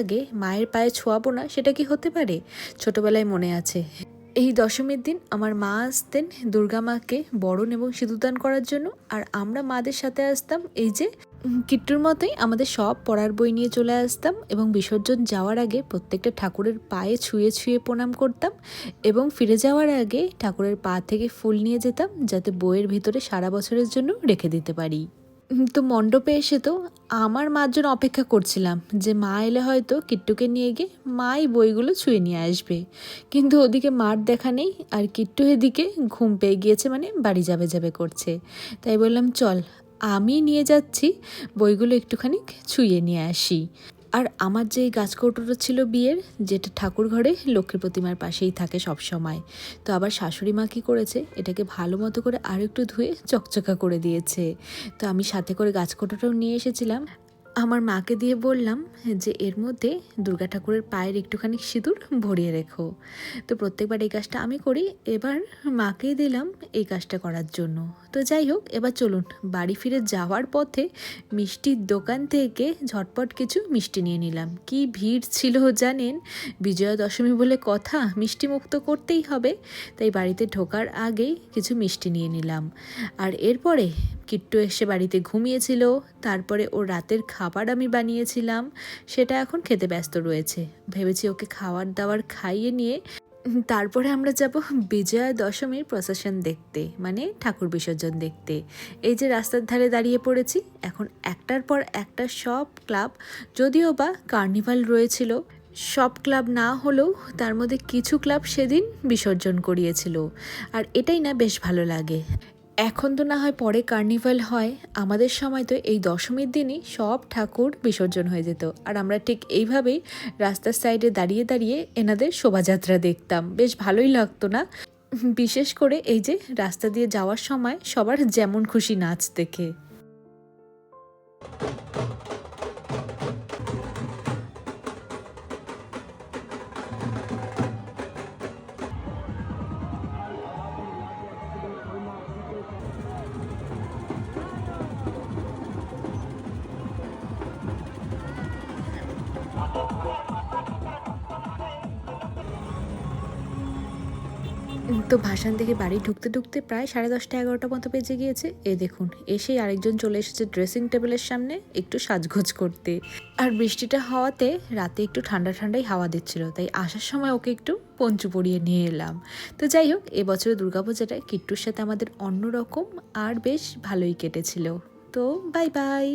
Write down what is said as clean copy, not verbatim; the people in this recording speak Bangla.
আগে মায়ের পায়ে ছোঁয়াবো না, সেটা কি হতে পারে? ছোটবেলায় মনে আছে এই দশমীর দিন আমার মা আসতেন দুর্গা মাকে বরণ এবং সিঁদুরদান করার জন্য, আর আমরা মাদের সাথে আসতাম এই যে কিট্টুর মতোই আমাদের সব পড়ার বই নিয়ে চলে আসতাম এবং বিসর্জন যাওয়ার আগে প্রত্যেকটা ঠাকুরের পায়ে ছুঁয়ে ছুঁয়ে প্রণাম করতাম এবং ফিরে যাওয়ার আগে ঠাকুরের পা থেকে ফুল নিয়ে যেতাম যাতে বইয়ের ভিতরে সারা বছরের জন্য রেখে দিতে পারি। তো মণ্ডপে এসে তো আমার মার জন্য অপেক্ষা করছিলাম যে মা এলে হয়তো কিট্টুকে নিয়ে গিয়ে মাই বইগুলো ছুঁয়ে নিয়ে আসবে, কিন্তু ওদিকে মার দেখা নেই আর কিট্টু এদিকে ঘুম পেয়ে গিয়েছে, মানে বাড়ি যাবে যাবে করছে। তাই বললাম চল আমি নিয়ে যাচ্ছি, বইগুলো একটুখানি ছুঁয়ে নিয়ে আসি। আর আমার যে গাছ কৌটোটা ছিল বিয়ের, যেটা ঠাকুর ঘরে লক্ষ্মী প্রতিমার পাশেই থাকে সব সময়, তো আবার শাশুড়ি মা কী করেছে, এটাকে ভালো মতো করে আর একটু ধুয়ে চকচকা করে দিয়েছে। তো আমি সাথে করে গাছ কৌটোটাও নিয়ে এসেছিলাম। আমার মাকে দিয়ে বললাম যে এর মধ্যে দুর্গা ঠাকুরের পায়ের একটুখানি সিঁদুর ভরিয়ে রেখো। তো প্রত্যেকবার এই কাজটা আমি করি, এবার মাকেই দিলাম এই কাজটা করার জন্য। তো যাই হোক, এবার চলুন বাড়ি ফিরে যাওয়ার পথে মিষ্টির দোকান থেকে ঝটপট কিছু মিষ্টি নিয়ে নিলাম। কি ভিড় ছিল জানেন, বিজয়া দশমী বলে কথা, মিষ্টি মুক্ত করতেই হবে, তাই বাড়িতে ঢোকার আগেই কিছু মিষ্টি নিয়ে নিলাম। আর এরপরে কিট্টু এসে বাড়িতে ঘুমিয়েছিল, তারপরে ওর রাতের খাবার আমি বানিয়েছিলাম, সেটা এখন খেতে ব্যস্ত রয়েছে। ভেবেছি ওকে খাবার দাবার খাইয়ে নিয়ে তারপরে আমরা যাব বিজয়া দশমীর প্রসেশন দেখতে, মানে ঠাকুর বিসর্জন দেখতে। এই যে রাস্তার ধারে দাঁড়িয়ে পড়েছি, এখন একটার পর একটা সব ক্লাব, যদিও বা কার্নিভাল রয়েছিল, সব ক্লাব না হলেও তার মধ্যে কিছু ক্লাব সেদিন বিসর্জন করিয়েছিল, আর এটাই না বেশ ভালো লাগে। এখন তো না হয় পরে কার্নিভাল হয়, আমাদের সময় তো এই দশমীর দিনই সব ঠাকুর বিসর্জন হয়ে যেত, আর আমরা ঠিক এইভাবেই রাস্তার সাইডে দাঁড়িয়ে দাঁড়িয়ে এনাদের শোভাযাত্রা দেখতাম। বেশ ভালোই লাগতো না? বিশেষ করে এই যে রাস্তা দিয়ে যাওয়ার সময় সবার যেমন খুশি নাচ দেখে। তো ভাসান থেকে বাড়ি ঢুকতে ঢুকতে প্রায় 10:30 11টা মতো বেজে গিয়েছে। এ দেখুন, এসেই আরেকজন চলে এসেছে ড্রেসিং টেবিলের সামনে একটু সাজগোজ করতে। আর বৃষ্টিটা হওয়াতে রাতে একটু ঠান্ডা ঠান্ডাই হাওয়া দিচ্ছিল, তাই আসার সময় ওকে একটু পঞ্চু পরিয়ে নিয়ে এলাম। তো যাই হোক, এবছরের দুর্গাপূজাটা কিট্টুর সাথে আমাদের অন্যরকম আর বেশ ভালোই কেটেছিল। তো বাই বাই।